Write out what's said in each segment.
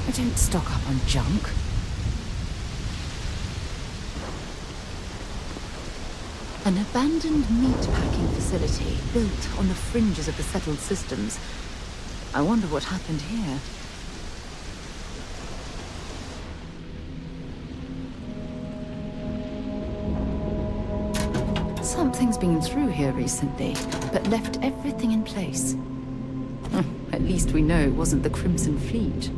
I don't stock up on junk. An abandoned meat-packing facility built on the fringes of the settled systems. I wonder what happened here. Something's been through here recently, but left everything in place. At least we know it wasn't the Crimson Fleet.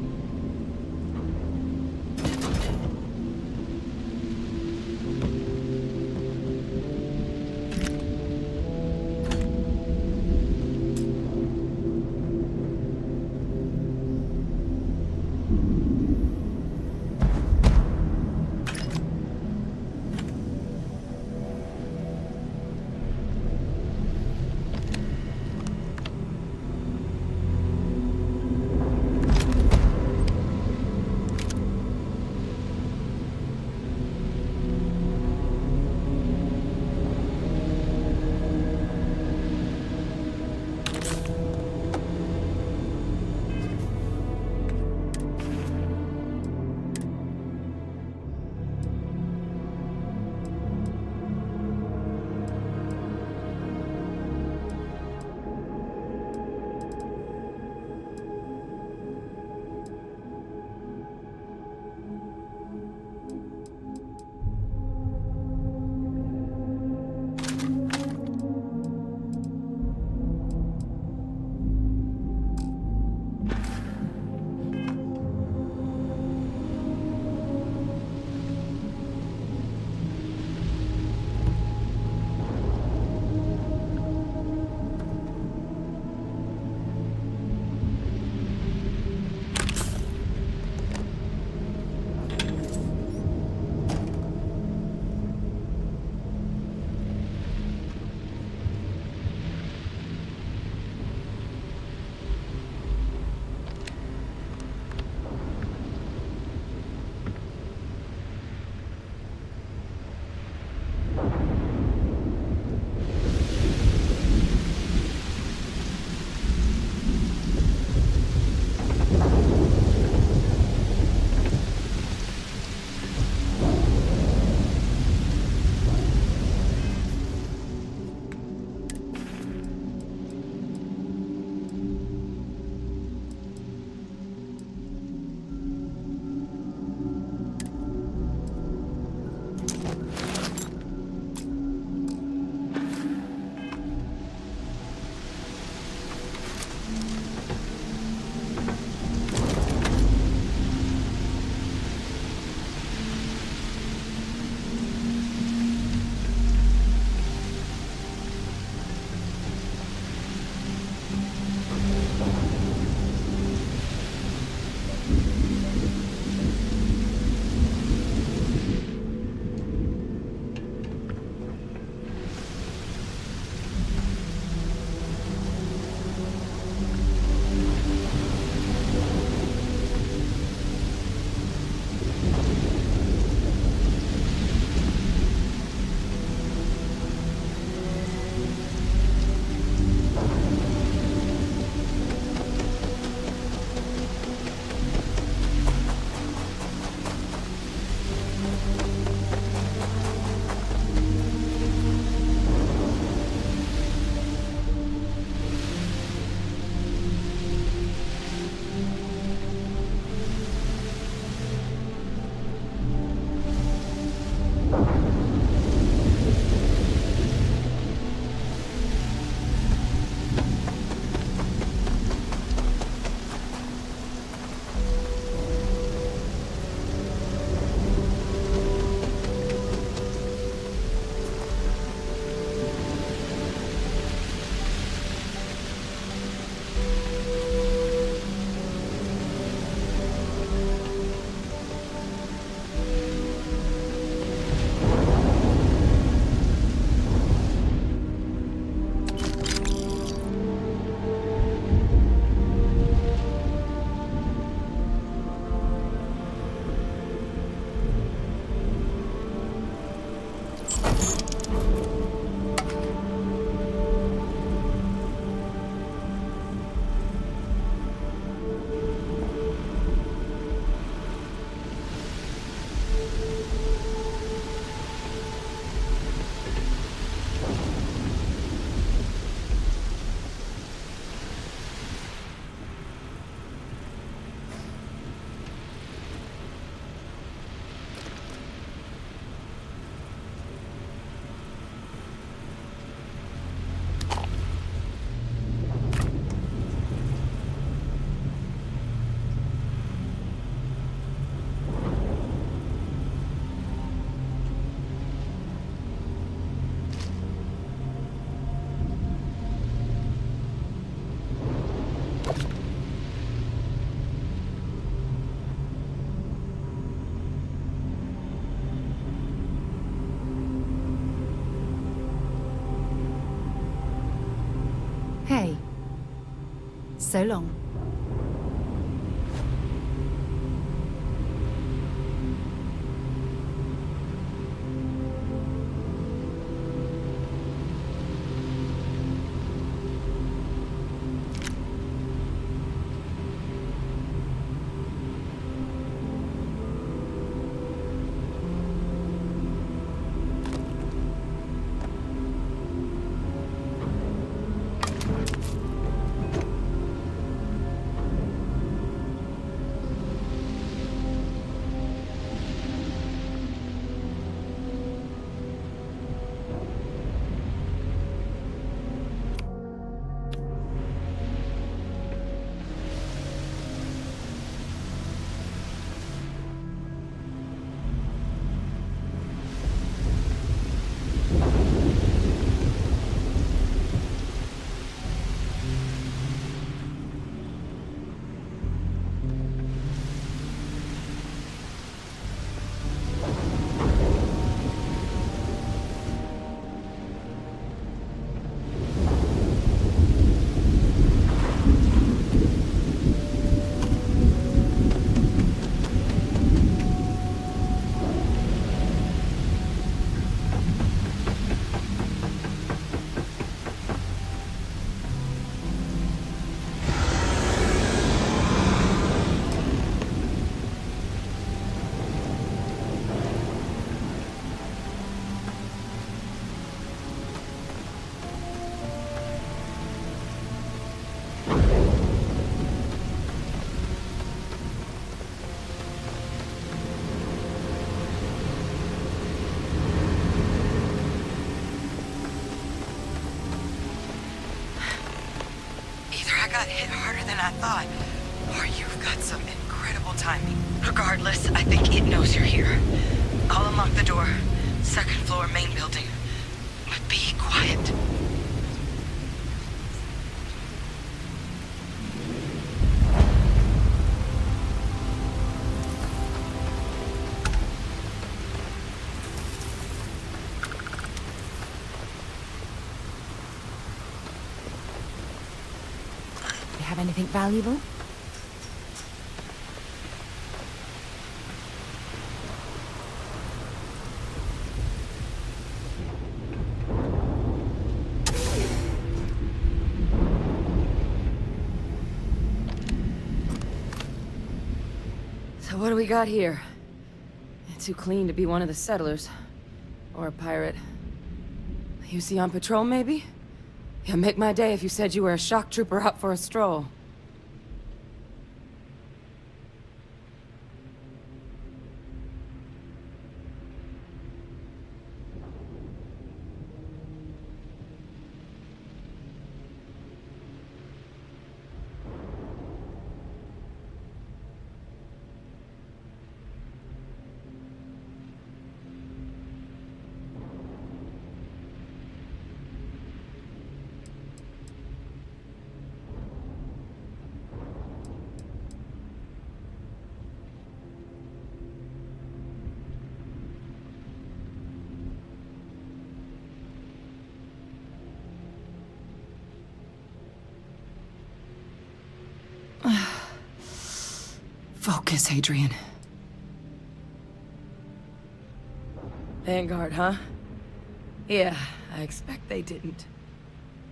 So long. Got hit harder than I thought, or you've got some incredible timing. Regardless, I think it knows you're here. I'll unlock the door. Second floor, main building. But be quiet. Have anything valuable? So what do we got here? Too clean to be one of the settlers. Or a pirate. You see on patrol, maybe? Yeah, make my day if you said you were a shock trooper out for a stroll. Focus, Hadrian. Vanguard, huh? Yeah, I expect they didn't.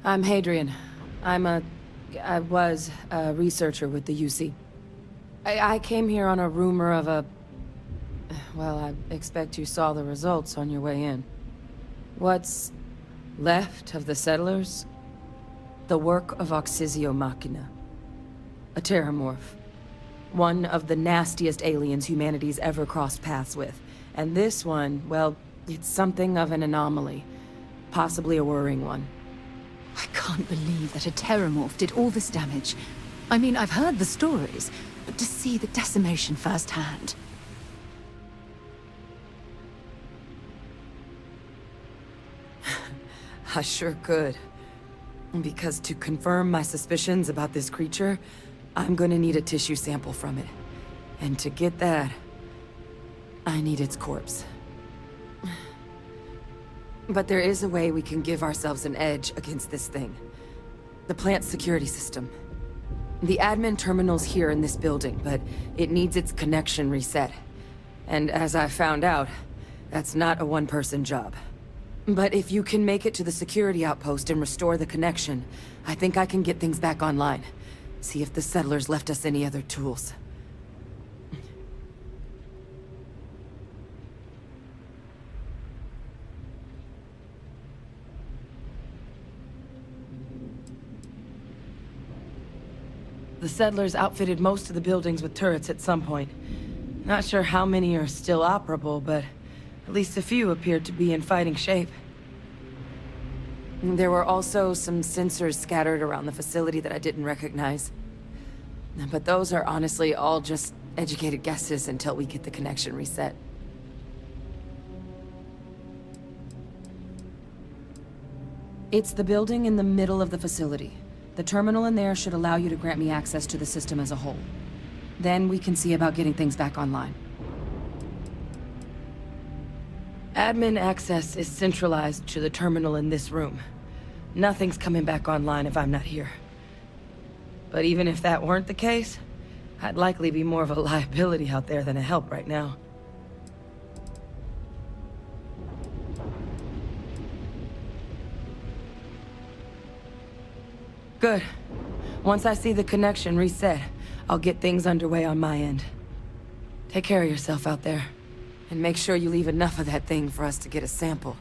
I'm Hadrian. I was a researcher with the UC. I came here on a rumor of a... Well, I expect you saw the results on your way in. What's left of the settlers? The work of Oxysio Machina. A terramorph. One of the nastiest aliens humanity's ever crossed paths with. And this one, well, it's something of an anomaly. Possibly a worrying one. I can't believe that a terramorph did all this damage. I mean, I've heard the stories, but to see the decimation firsthand. I sure could. Because to confirm my suspicions about this creature, I'm gonna need a tissue sample from it. And to get that, I need its corpse. But there is a way we can give ourselves an edge against this thing. The plant's security system. The admin terminal's here in this building, but it needs its connection reset. And as I found out, that's not a one-person job. But if you can make it to the security outpost and restore the connection, I think I can get things back online. See if the settlers left us any other tools. The settlers outfitted most of the buildings with turrets at some point. Not sure how many are still operable, but at least a few appeared to be in fighting shape. There were also some sensors scattered around the facility that I didn't recognize. But those are honestly all just educated guesses until we get the connection reset. It's the building in the middle of the facility. The terminal in there should allow you to grant me access to the system as a whole. Then we can see about getting things back online. Admin access is centralized to the terminal in this room. Nothing's coming back online if I'm not here. But even if that weren't the case, I'd likely be more of a liability out there than a help right now. Good. Once I see the connection reset, I'll get things underway on my end. Take care of yourself out there. And make sure you leave enough of that thing for us to get a sample.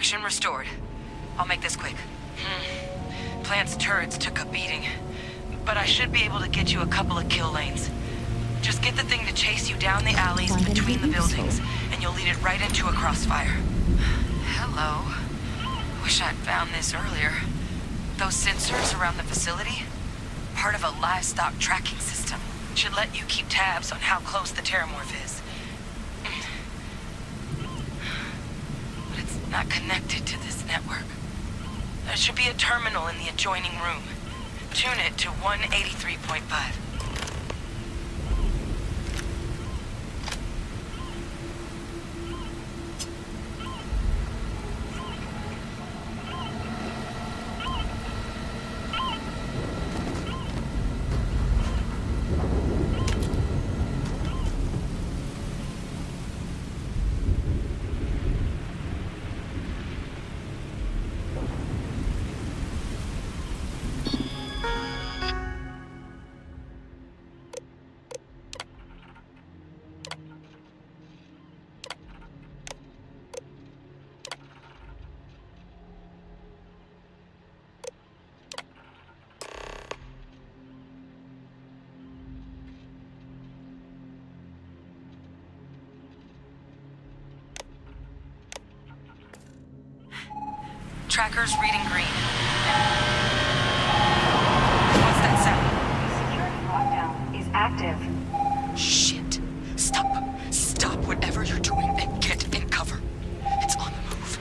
Connection restored. I'll make this quick. Plant's turrets took a beating, but I should be able to get you a couple of kill lanes. Just get the thing to chase you down the alleys between the buildings, and you'll lead it right into a crossfire. Hello. Wish I'd found this earlier. Those sensors around the facility? Part of a livestock tracking system. Should let you keep tabs on how close the terramorph is. But it's not connected to this network. There should be a terminal in the adjoining room. Tune it to 183.5. Tracker's reading green. What's that sound? Security lockdown is active. Shit. Stop whatever you're doing and get in cover. It's on the move.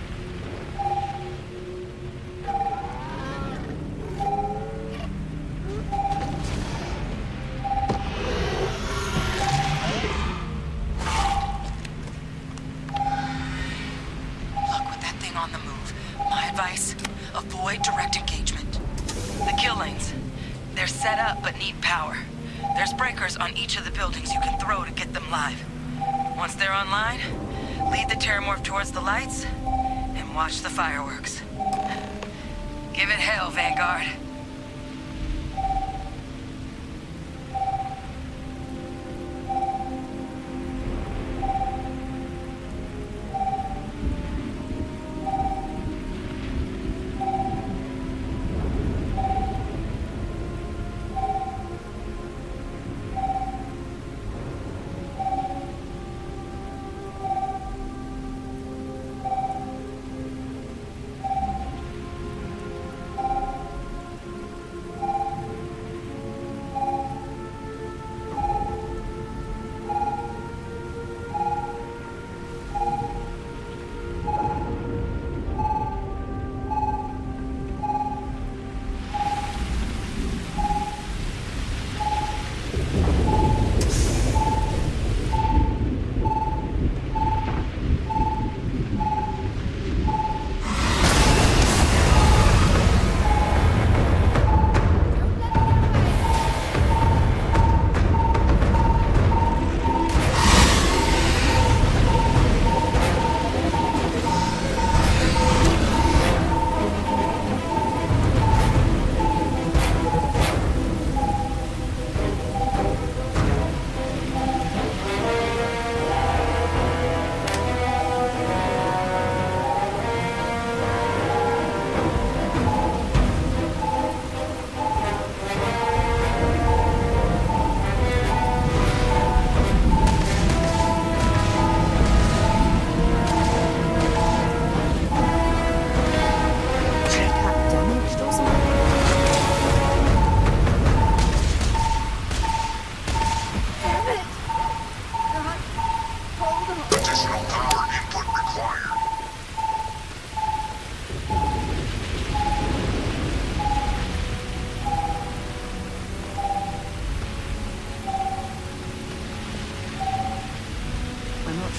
Look, with that thing on the move, my advice, avoid direct engagement. The kill lanes, they're set up but need power. There's breakers on each of the buildings you can throw to get them live. Once they're online, lead the terramorph towards the lights and watch the fireworks. Give it hell, Vanguard.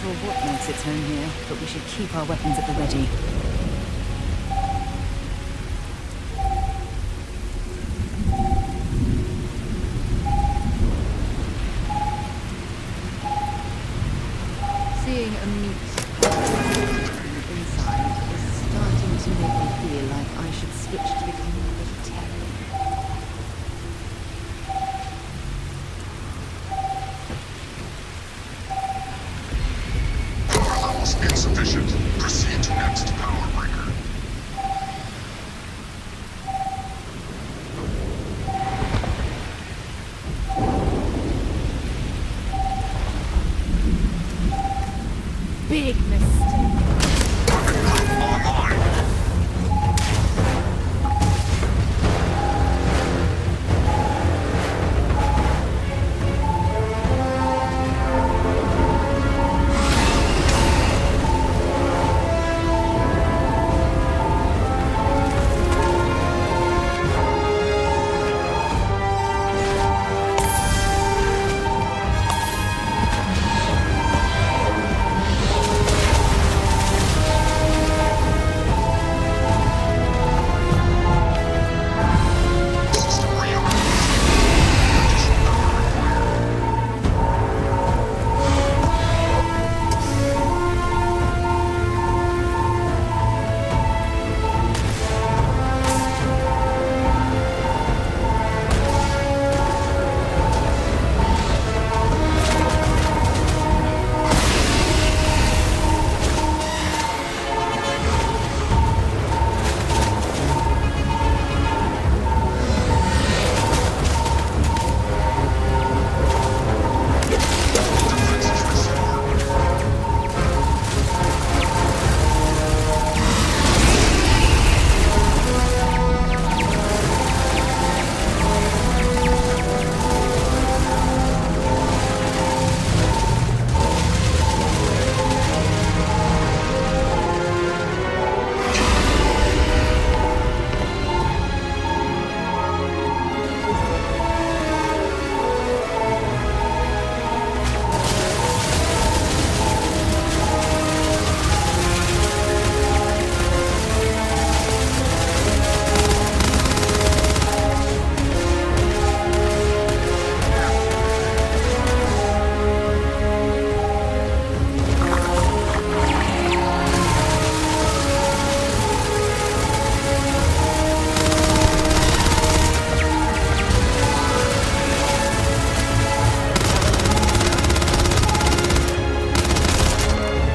sure what makes its home here, but we should keep our weapons at the ready. Seeing a meat inside is starting to make me feel like I should switch to becoming a vegetarian. Power levels insufficient. Proceed to next power breaker. big mistake.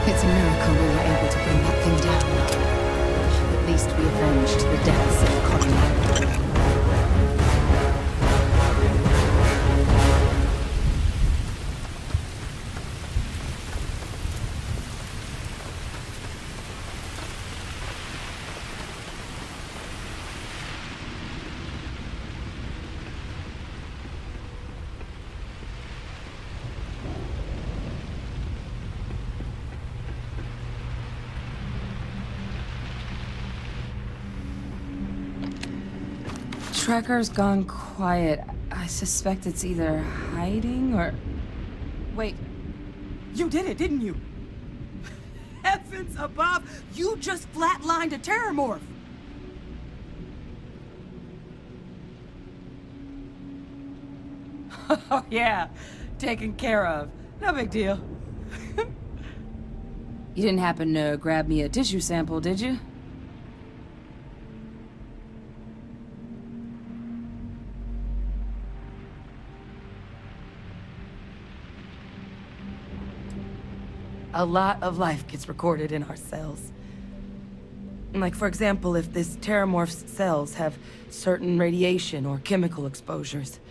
It's a miracle we were able to bring that thing down. At least we avenged the deaths of the colony. Tracker's gone quiet. I suspect it's either hiding or... Wait, you did it, didn't you? Heavens above, you just flatlined a terrormorph! Oh yeah, taken care of. No big deal. You didn't happen to grab me a tissue sample, did you? A lot of life gets recorded in our cells. Like, for example, if this terramorph's cells have certain radiation or chemical exposures,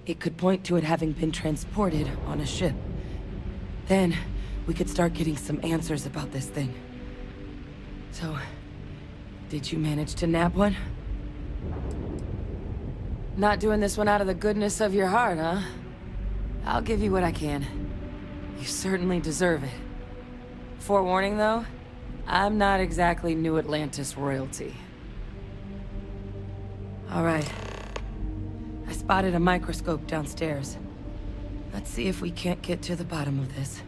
it could point to it having been transported on a ship. Then, we could start getting some answers about this thing. So, did you manage to nab one? Not doing this one out of the goodness of your heart, huh? I'll give you what I can. You certainly deserve it. Forewarning, though, I'm not exactly New Atlantis royalty. All right. I spotted a microscope downstairs. Let's see if we can't get to the bottom of this.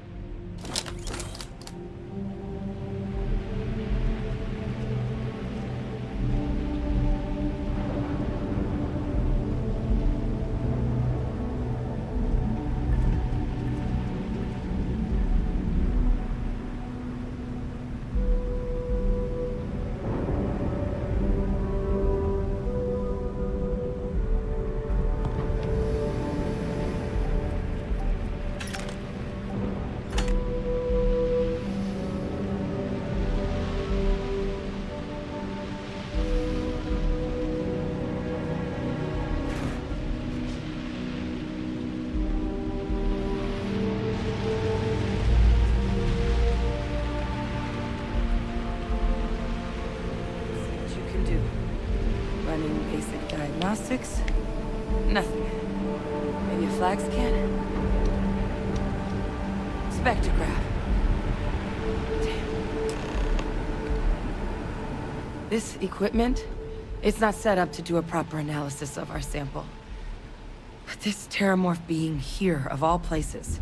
Diagnostics? Nothing. Maybe a flag scan? Spectrograph. Damn. This equipment, it's not set up to do a proper analysis of our sample. But this Terramorph being here, of all places,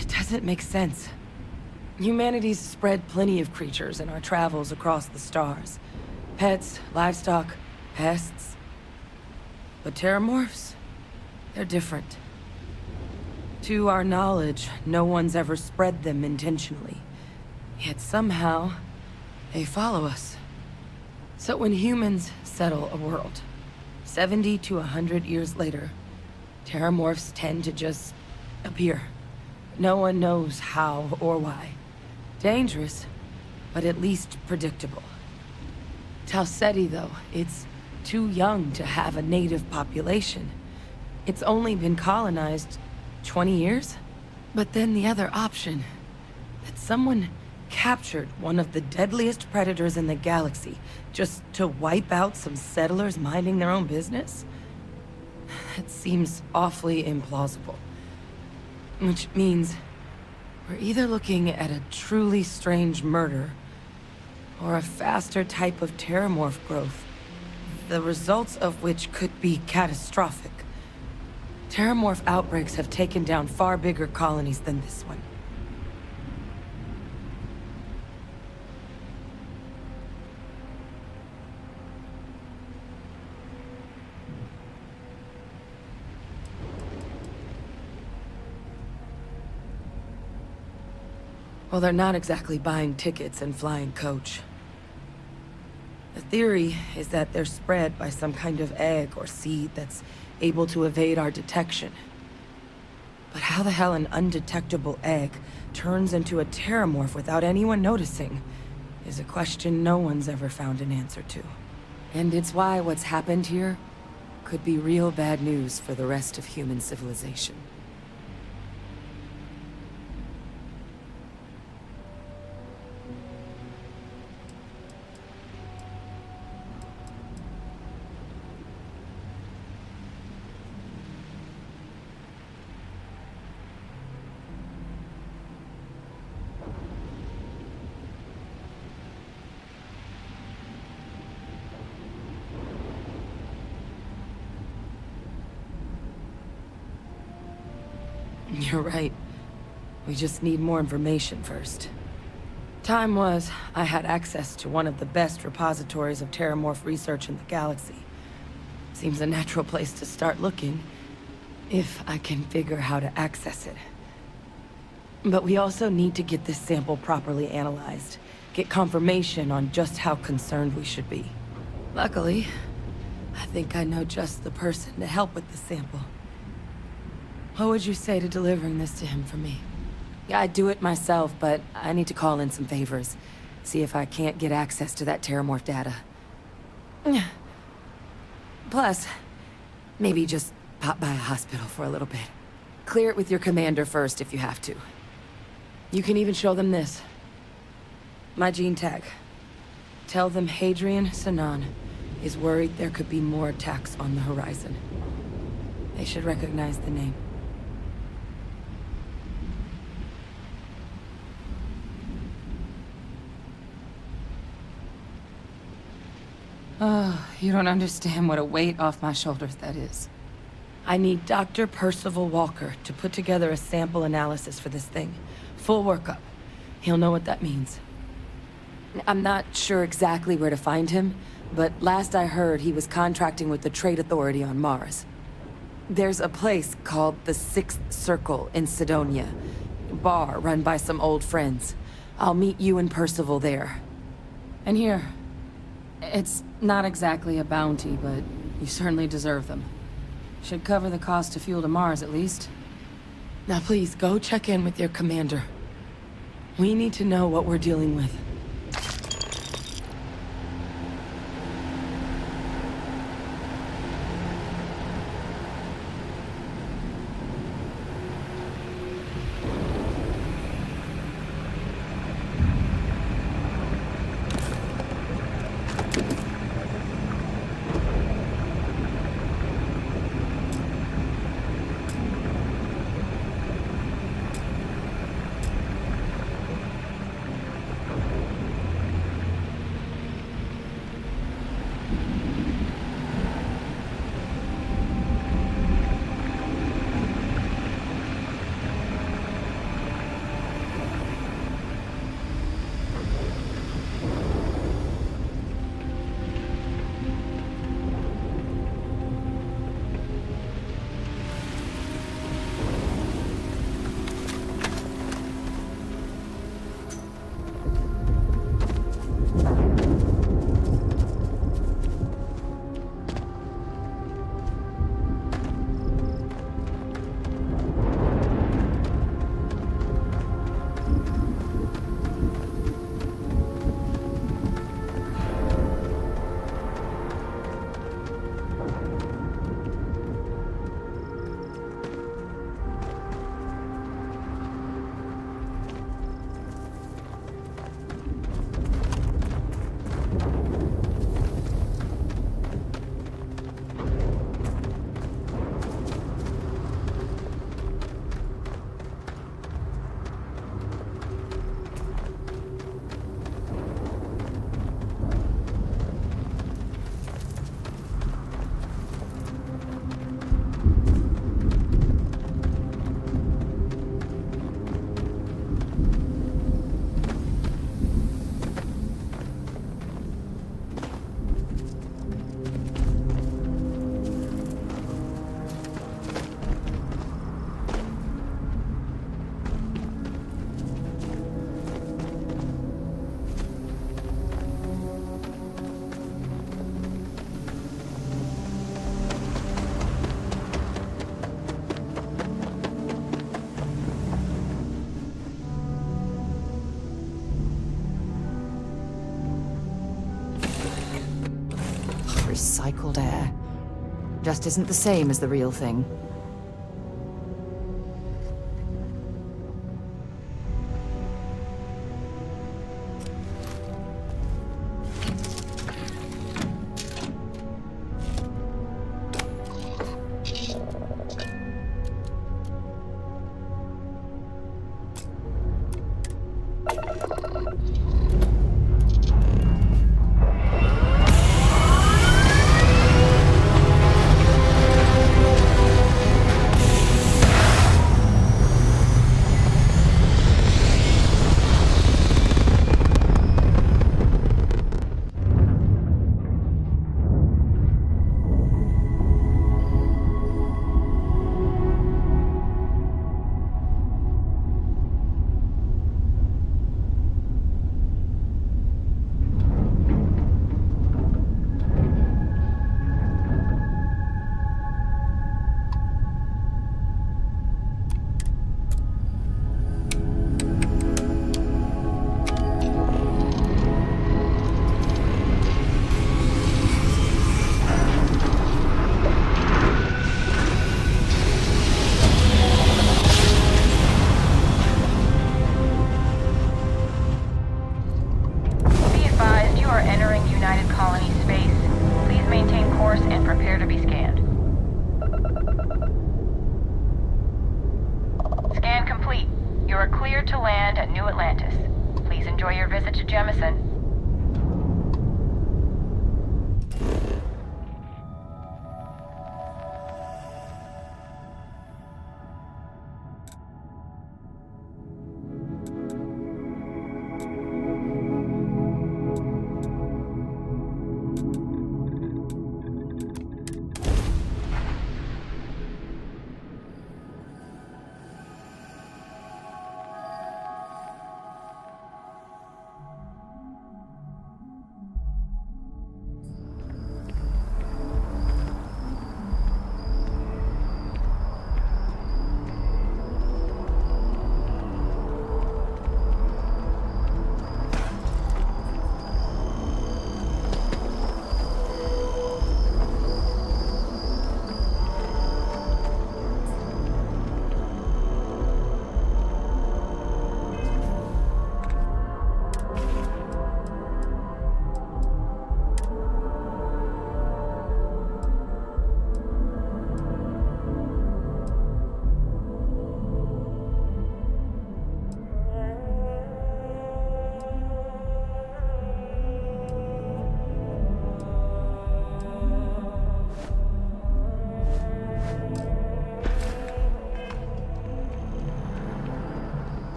it doesn't make sense. Humanity's spread plenty of creatures in our travels across the stars. Pets, livestock, pests. But Terramorphs, they're different. To our knowledge, no one's ever spread them intentionally. Yet somehow, they follow us. So when humans settle a world, 70 to 100 years later, Terramorphs tend to just appear. No one knows how or why. Dangerous, but at least predictable. Tau Ceti, though, it's too young to have a native population. It's only been colonized 20 years? But then the other option, that someone captured one of the deadliest predators in the galaxy just to wipe out some settlers minding their own business? That seems awfully implausible. Which means we're either looking at a truly strange murder or a faster type of Terramorph growth, the results of which could be catastrophic. Terramorph outbreaks have taken down far bigger colonies than this one. Well, they're not exactly buying tickets and flying coach. The theory is that they're spread by some kind of egg or seed that's able to evade our detection. But how the hell an undetectable egg turns into a Terramorph without anyone noticing is a question no one's ever found an answer to. And it's why what's happened here could be real bad news for the rest of human civilization. You're right. We just need more information first. Time was, I had access to one of the best repositories of Terramorph research in the galaxy. Seems a natural place to start looking, if I can figure how to access it. But we also need to get this sample properly analyzed, get confirmation on just how concerned we should be. Luckily, I think I know just the person to help with the sample. What would you say to delivering this to him for me? Yeah, I'd do it myself, but I need to call in some favors. See if I can't get access to that Terramorph data. Plus, maybe just pop by a hospital for a little bit. Clear it with your commander first if you have to. You can even show them this. My gene tag. Tell them Hadrian Sanan is worried there could be more attacks on the horizon. They should recognize the name. Oh, you don't understand what a weight off my shoulders that is. I need Dr. Percival Walker to put together a sample analysis for this thing. Full workup. He'll know what that means. I'm not sure exactly where to find him, but last I heard he was contracting with the Trade Authority on Mars. There's a place called the Sixth Circle in Sidonia. A bar run by some old friends. I'll meet you and Percival there. And here. It's not exactly a bounty, but you certainly deserve them. Should cover the cost of fuel to Mars, at least. Now please, go check in with your commander. We need to know what we're dealing with. recycled air. Just isn't the same as the real thing.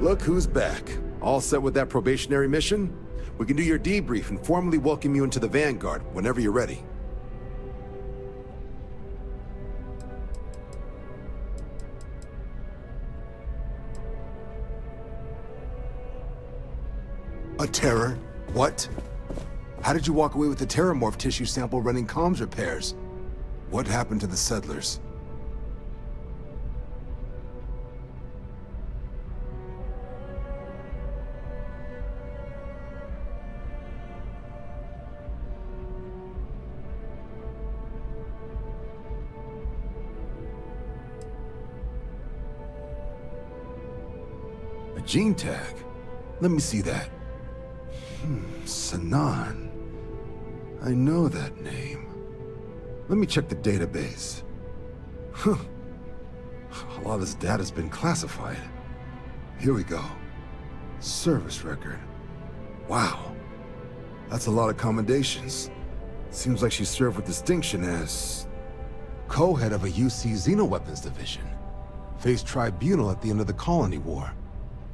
Look who's back. All set with that probationary mission? We can do your debrief and formally welcome you into the Vanguard whenever you're ready. A terror? What? How did you walk away with the terramorph tissue sample running comms repairs? What happened to the settlers? A gene tag? Let me see that. Sanan. I know that name. Let me check the database. Huh. A lot of this data's been classified. Here we go. Service record. Wow. That's a lot of commendations. Seems like she served with distinction as co-head of a UC Xenoweapons division. Faced tribunal at the end of the Colony War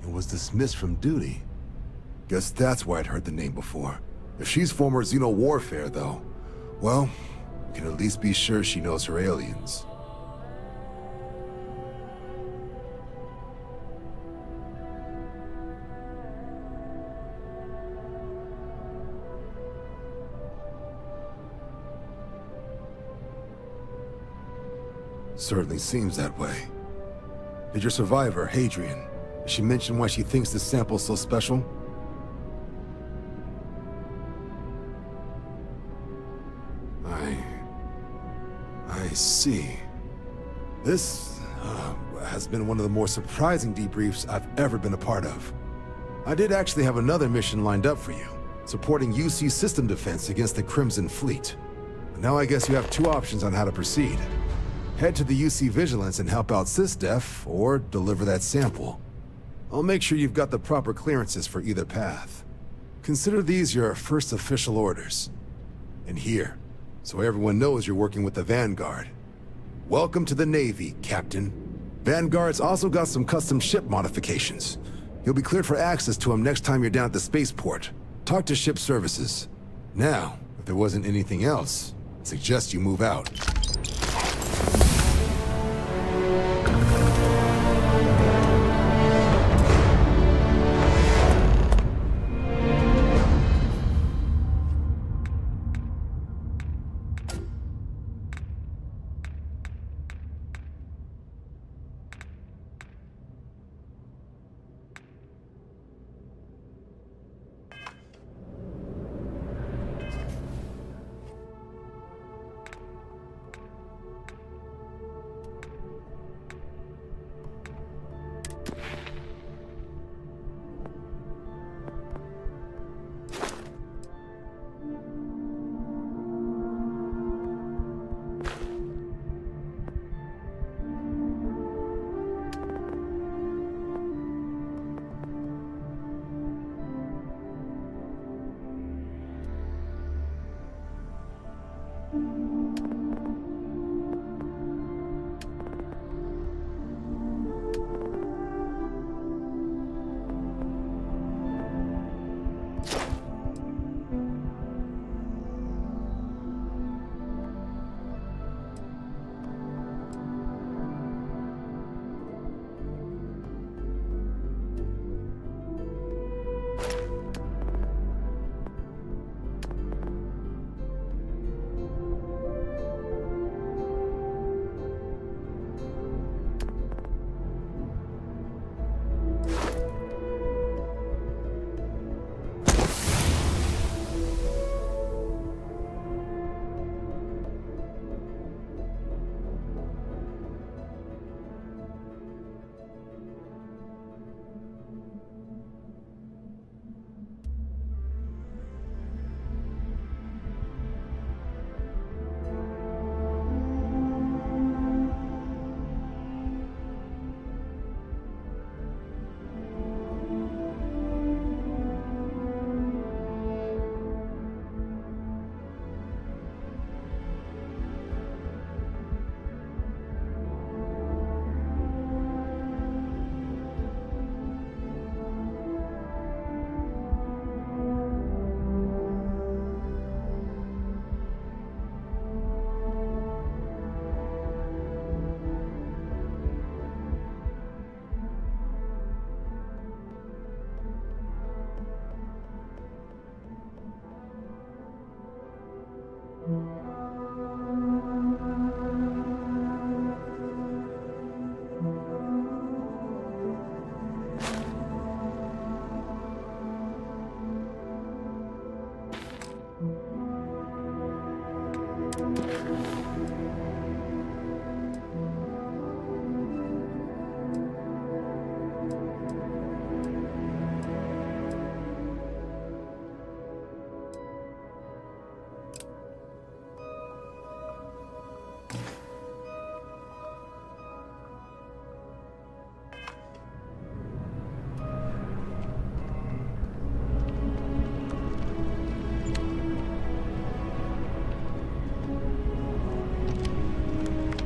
and was dismissed from duty. Guess that's why I'd heard the name before. If she's former Xeno warfare, though, well, we can at least be sure she knows her aliens. Certainly seems that way. Did your survivor, Hadrian, did she mention why she thinks this sample's so special? I see. This has been one of the more surprising debriefs I've ever been a part of. I did actually have another mission lined up for you, supporting UC system defense against the Crimson Fleet. But now I guess you have two options on how to proceed. Head to the UC Vigilance and help out SysDef, or deliver that sample. I'll make sure you've got the proper clearances for either path. Consider these your first official orders. And here, so everyone knows you're working with the Vanguard. Welcome to the Navy, Captain. Vanguard's also got some custom ship modifications. You'll be cleared for access to them next time you're down at the spaceport. Talk to ship services. Now, if there wasn't anything else, I suggest you move out.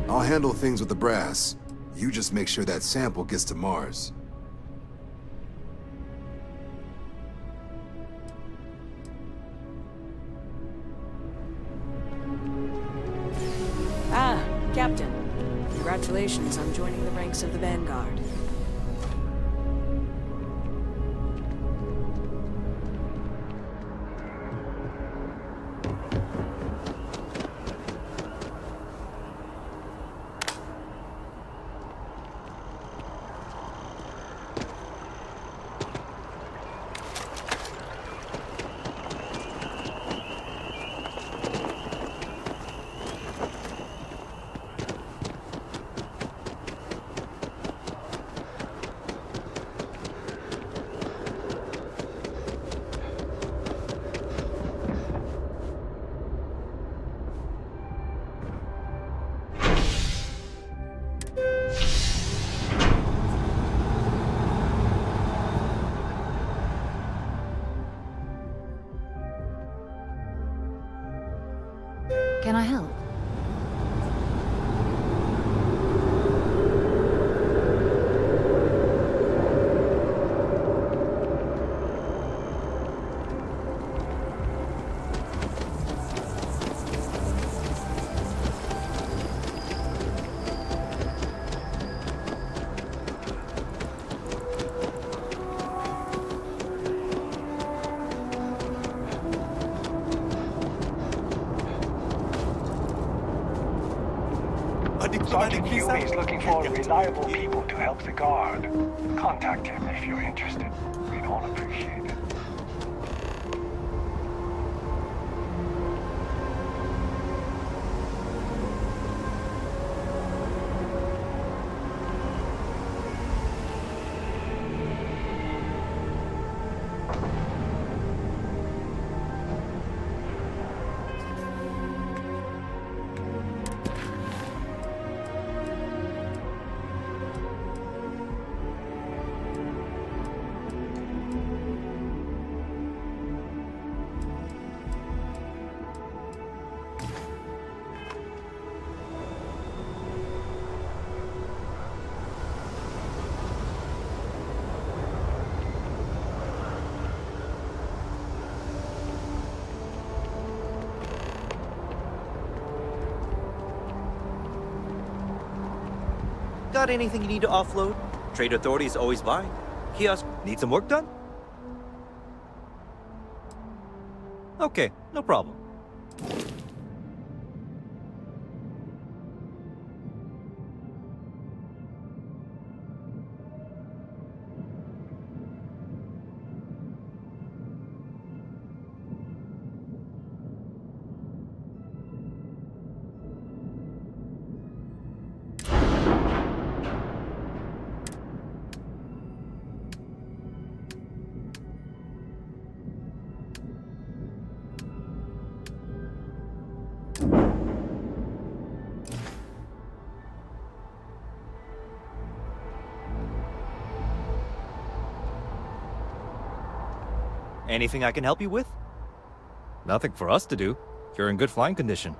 I'll handle things with the brass. You just make sure that sample gets to Mars. Ah, Captain. Congratulations on joining the ranks of the Vanguard. Can I help? Sergeant Hume is looking for reliable people to help the guard. Contact him if you're interested. We'd all appreciate it. Got anything you need to offload? Trade Authority is always buying. Kiosk, need some work done? Okay, no problem. Anything I can help you with? Nothing for us to do. You're in good flying condition.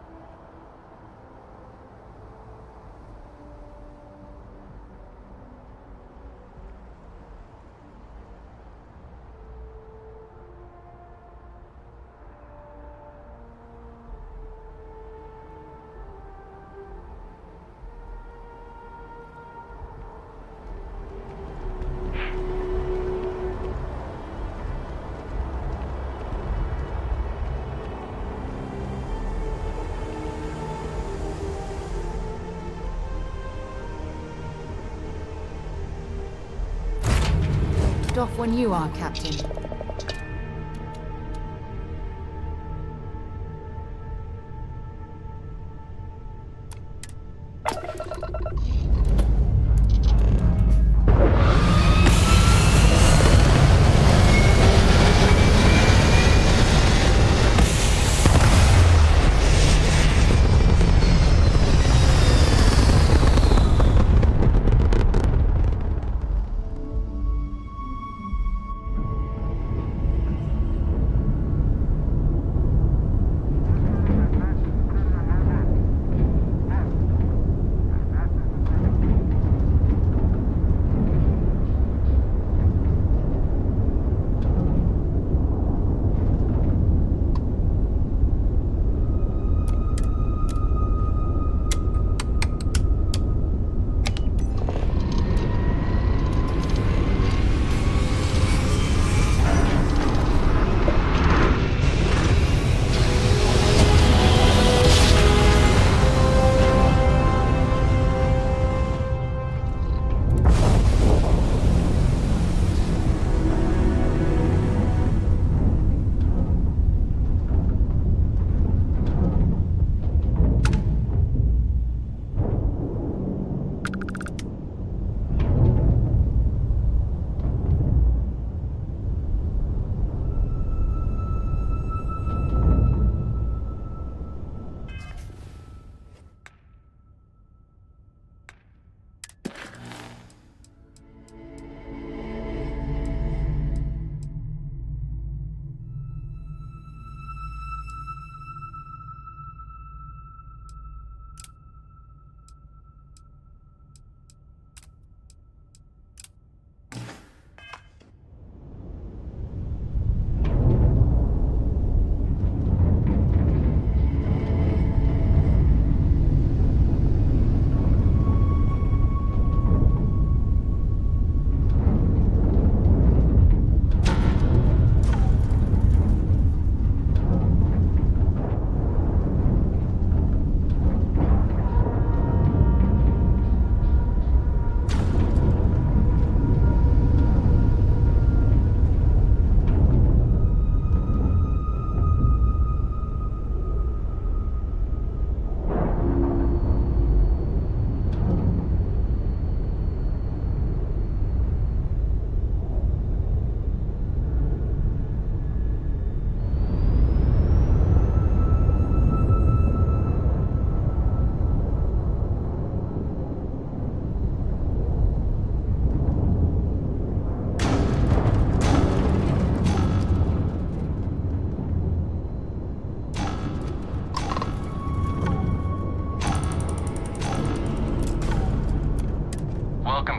Off when you are, Captain.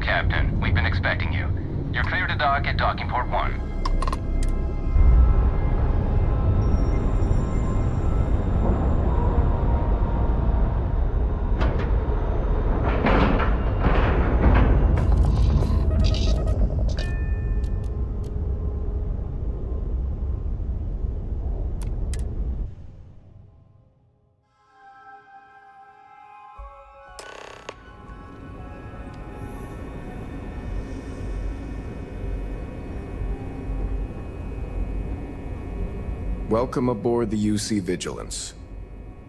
Captain. We've been expecting you. You're clear to dock at docking port 1. Welcome aboard the UC Vigilance.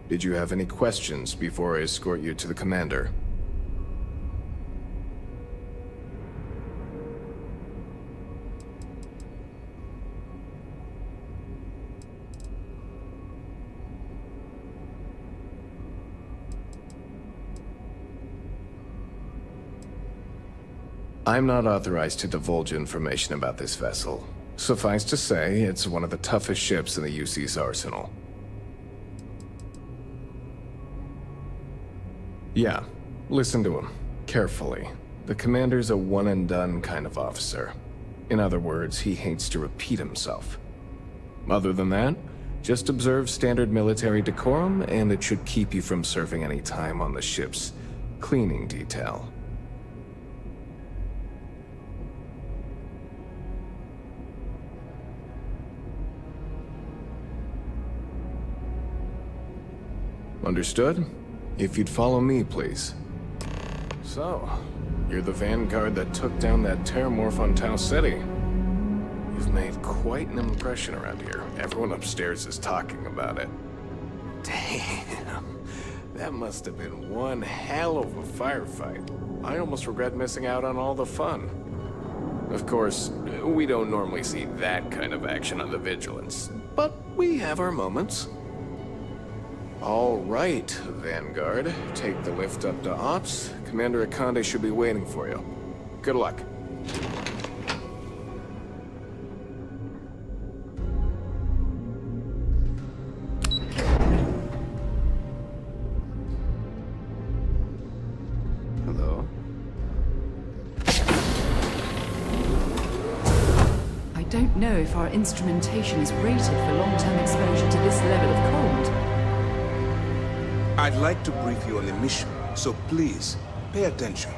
Did you have any questions before I escort you to the commander? I'm not authorized to divulge information about this vessel. Suffice to say, it's one of the toughest ships in the UC's arsenal. Yeah, listen to him, carefully. The commander's a one-and-done kind of officer. In other words, he hates to repeat himself. Other than that, just observe standard military decorum, and it should keep you from serving any time on the ship's cleaning detail. Understood? If you'd follow me, please. So, you're the vanguard that took down that terramorph on Tau City. You've made quite an impression around here. Everyone upstairs is talking about it. Damn, that must have been one hell of a firefight. I almost regret missing out on all the fun. Of course, we don't normally see that kind of action on the Vigilance, but we have our moments. All right, Vanguard. Take the lift up to Ops. Commander Akande should be waiting for you. Good luck. Hello? I don't know if our instrumentation is rated for long-term exposure to this level of cold. I'd like to brief you on the mission, so please, pay attention.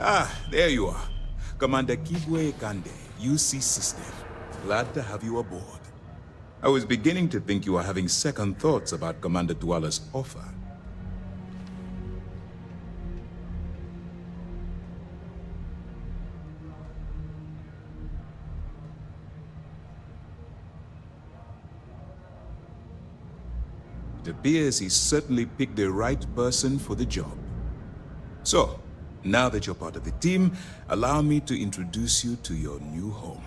Ah, there you are. Commander Kibwe Kande, UC System. Glad to have you aboard. I was beginning to think you were having second thoughts about Commander Tuala's offer. It appears he certainly picked the right person for the job. So, now that you're part of the team, allow me to introduce you to your new home.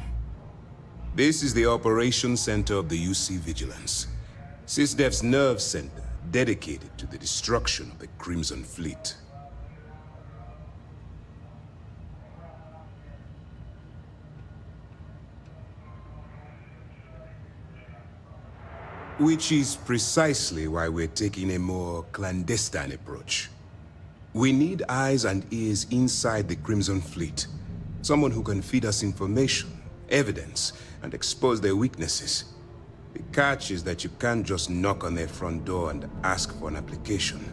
This is the Operations Center of the UC Vigilance, SysDef's nerve center dedicated to the destruction of the Crimson Fleet. Which is precisely why we're taking a more clandestine approach. We need eyes and ears inside the Crimson Fleet. Someone who can feed us information, evidence, and expose their weaknesses. The catch is that you can't just knock on their front door and ask for an application.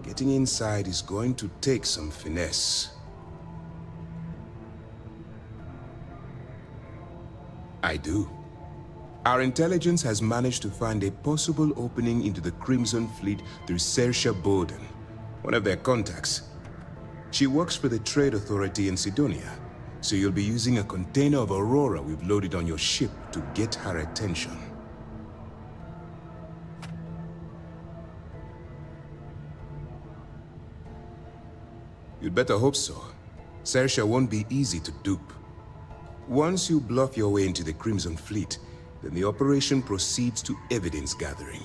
Getting inside is going to take some finesse. I do. Our intelligence has managed to find a possible opening into the Crimson Fleet through Saoirse Bowden, one of their contacts. She works for the Trade Authority in Sidonia, so you'll be using a container of Aurora we've loaded on your ship to get her attention. You'd better hope so. Saoirse won't be easy to dupe. Once you bluff your way into the Crimson Fleet, then the operation proceeds to evidence gathering.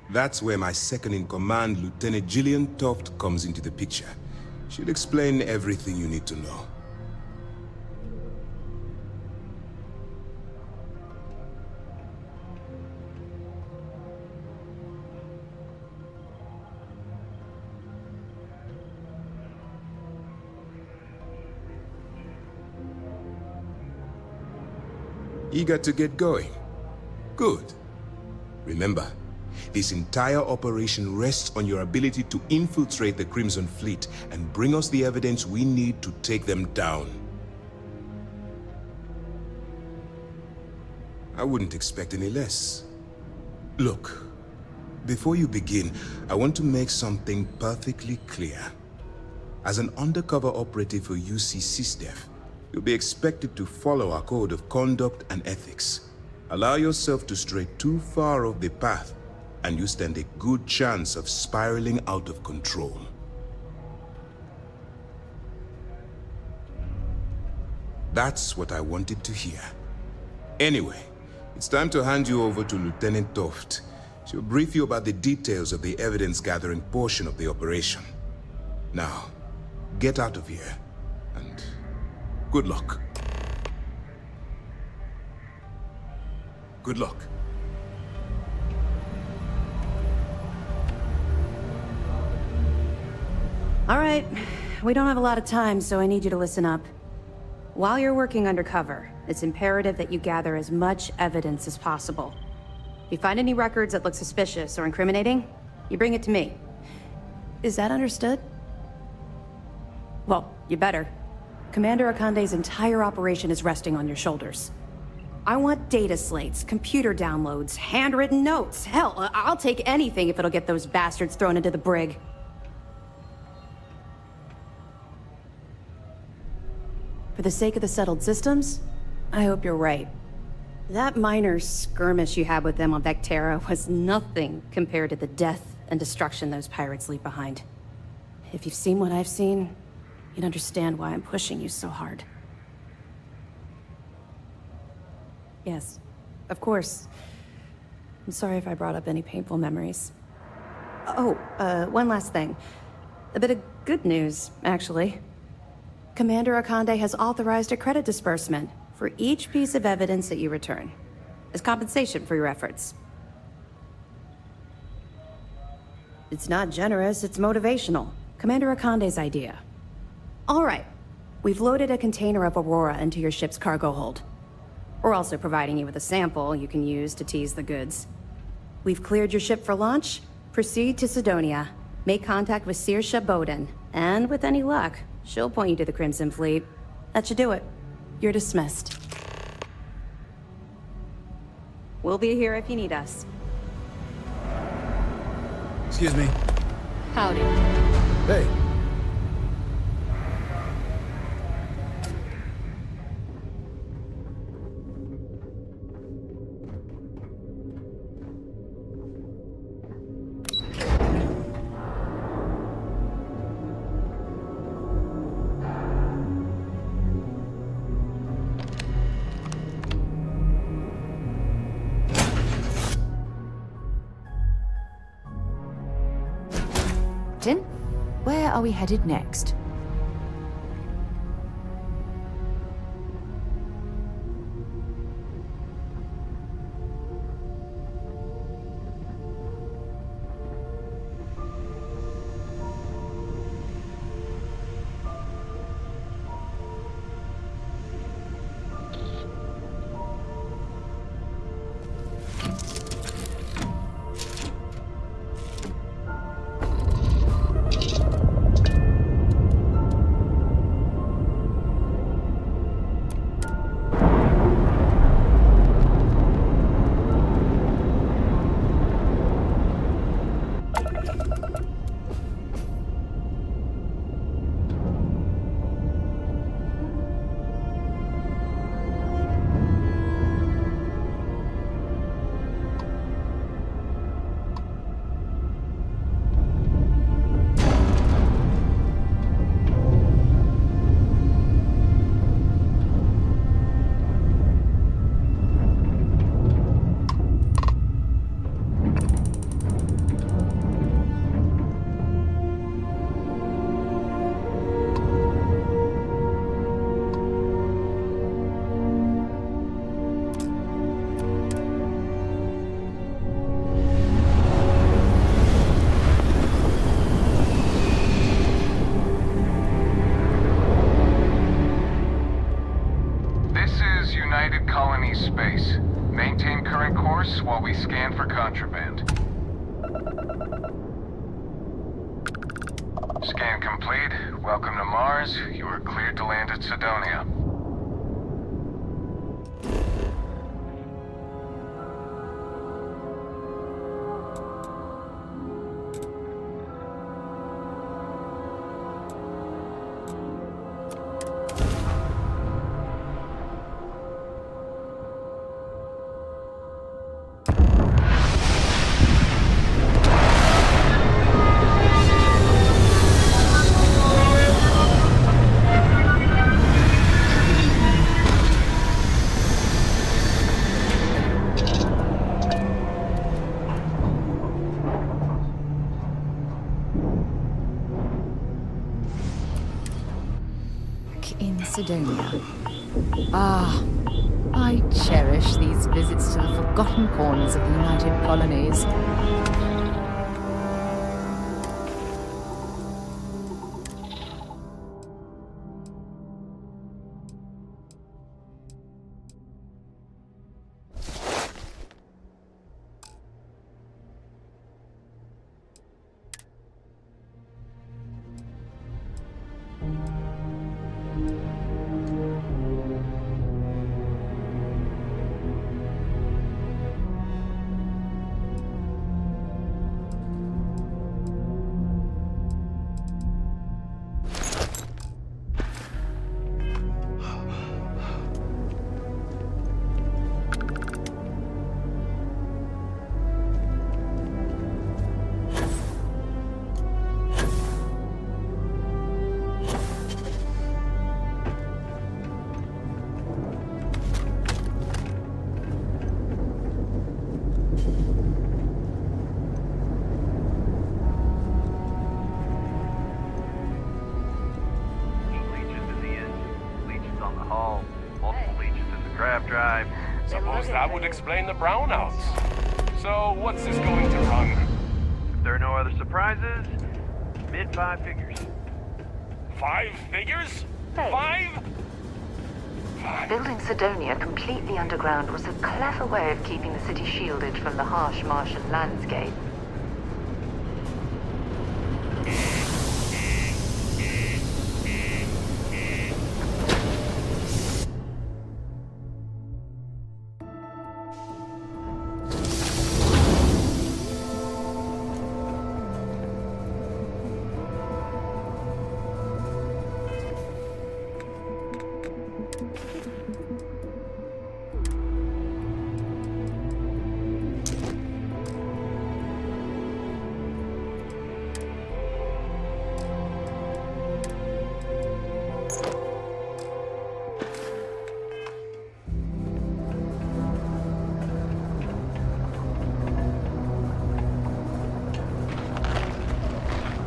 That's where my second-in-command, Lieutenant Gillian Toft, comes into the picture. She'll explain everything you need to know. Eager to get going? Good. Remember, this entire operation rests on your ability to infiltrate the Crimson Fleet and bring us the evidence we need to take them down. I wouldn't expect any less. Look, before you begin, I want to make something perfectly clear. As an undercover operative for UC SysDef, you'll be expected to follow our code of conduct and ethics. Allow yourself to stray too far off the path, and you stand a good chance of spiraling out of control. That's what I wanted to hear. Anyway, it's time to hand you over to Lieutenant Toft. She'll brief you about the details of the evidence-gathering portion of the operation. Now, get out of here, and good luck. Good luck. All right, we don't have a lot of time, so I need you to listen up. While you're working undercover, it's imperative that you gather as much evidence as possible. If you find any records that look suspicious or incriminating, you bring it to me. Is that understood? Well, you better. Commander Akande's entire operation is resting on your shoulders. I want data slates, computer downloads, handwritten notes. Hell, I'll take anything if it'll get those bastards thrown into the brig. For the sake of the settled systems, I hope you're right. That minor skirmish you had with them on Vectera was nothing compared to the death and destruction those pirates leave behind. If you've seen what I've seen, you'd understand why I'm pushing you so hard. Yes, of course. I'm sorry if I brought up any painful memories. Oh, one last thing. A bit of good news, actually. Commander Akande has authorized a credit disbursement for each piece of evidence that you return, as compensation for your efforts. It's not generous, it's motivational. Commander Akande's idea. All right, we've loaded a container of Aurora into your ship's cargo hold. We're also providing you with a sample you can use to tease the goods. We've cleared your ship for launch. Proceed to Sidonia. Make contact with Saoirse Bowden, and with any luck, she'll point you to the Crimson Fleet. That should do it. You're dismissed. We'll be here if you need us. Excuse me. Howdy. Hey. Where are we headed next? command. Scan complete. Welcome to Mars. You are cleared to land at Sidonia. In Sidonia. Ah, I cherish these visits to the forgotten corners of the United Colonies. Suppose that would explain the brownouts. So, what's this going to run? If there are no other surprises, mid-5 figures. 5 figures? Hey. 5? Building Sidonia completely underground was a clever way of keeping the city shielded from the harsh Martian landscape.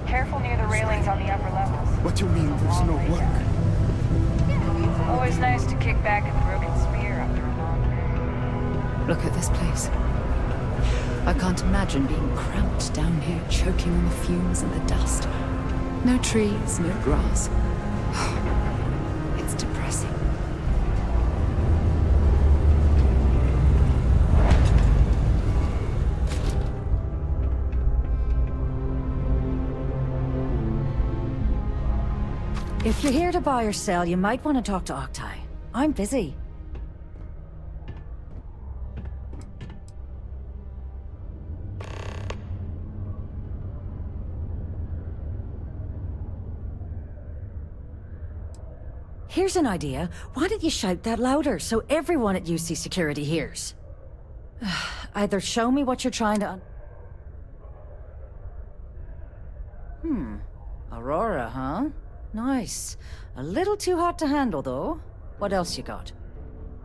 Careful near the railings on the upper levels. What do you mean there's no work? Always nice to kick back a broken spear after a long day. Look at this place. I can't imagine being cramped down here, choking on the fumes and the dust. No trees, no grass. It's depressing. If you're here to buy or sell, you might want to talk to Octai. I'm busy. Here's an idea. Why don't you shout that louder so everyone at UC Security hears? Either show me what you're trying to Aurora, huh? Nice. A little too hot to handle, though. What else you got?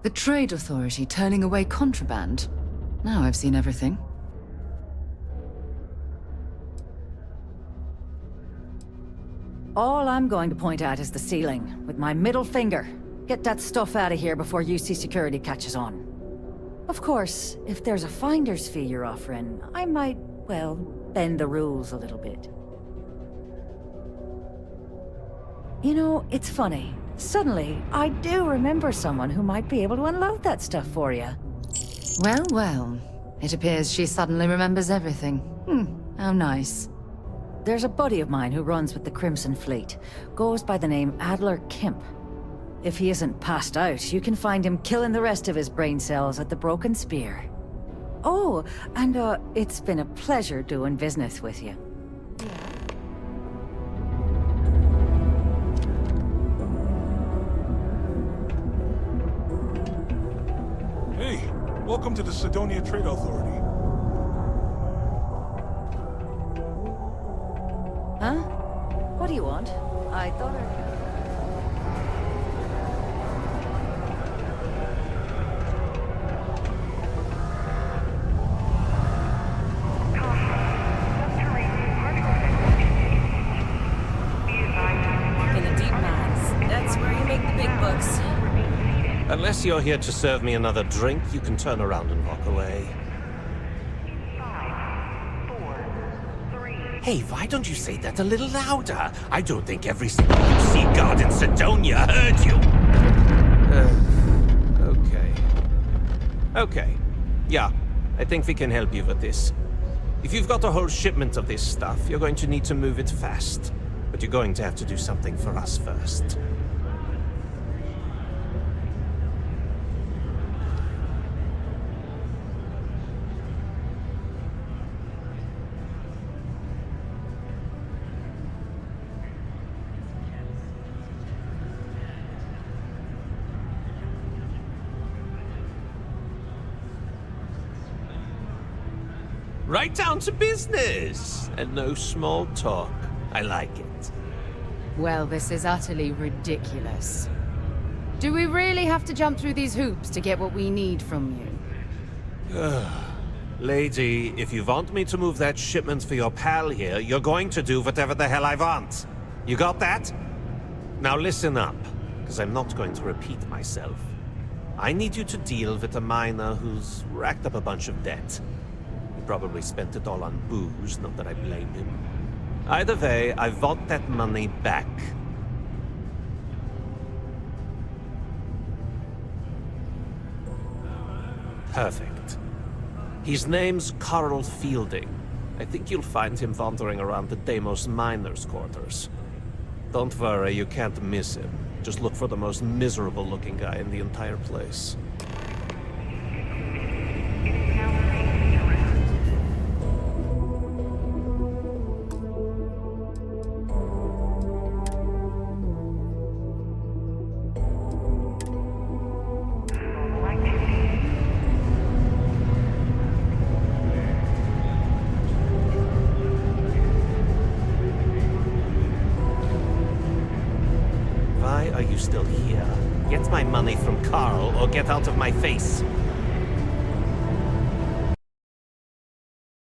The Trade Authority turning away contraband. Now I've seen everything. All I'm going to point at is the ceiling, with my middle finger. Get that stuff out of here before UC Security catches on. Of course, if there's a finder's fee you're offering, I might, well, bend the rules a little bit. You know, it's funny. Suddenly, I do remember someone who might be able to unload that stuff for you. Well, well. It appears she suddenly remembers everything. How nice. There's a buddy of mine who runs with the Crimson Fleet. Goes by the name Adler Kemp. If he isn't passed out, you can find him killing the rest of his brain cells at the Broken Spear. Oh, and it's been a pleasure doing business with you. Hey, welcome to the Sidonia Trade Authority. Huh? What do you want? I thought I... Unless you're here to serve me another drink, you can turn around and walk away. 5, 4, 3. Hey, why don't you say that a little louder? I don't think every single UC guard in Sidonia heard you. Okay. Yeah, I think we can help you with this. If you've got a whole shipment of this stuff, you're going to need to move it fast. But you're going to have to do something for us first. Right down to business, and no small talk. I like it. Well, this is utterly ridiculous. Do we really have to jump through these hoops to get what we need from you? Lady, if you want me to move that shipment for your pal here, you're going to do whatever the hell I want. You got that? Now listen up, because I'm not going to repeat myself. I need you to deal with a miner who's racked up a bunch of debt. Probably spent it all on booze, not that I blame him. Either way, I want that money back. Perfect. His name's Carl Fielding. I think you'll find him wandering around the Deimos miners' quarters. Don't worry, you can't miss him. Just look for the most miserable-looking guy in the entire place. Why are you still here? Get my money from Carl or get out of my face.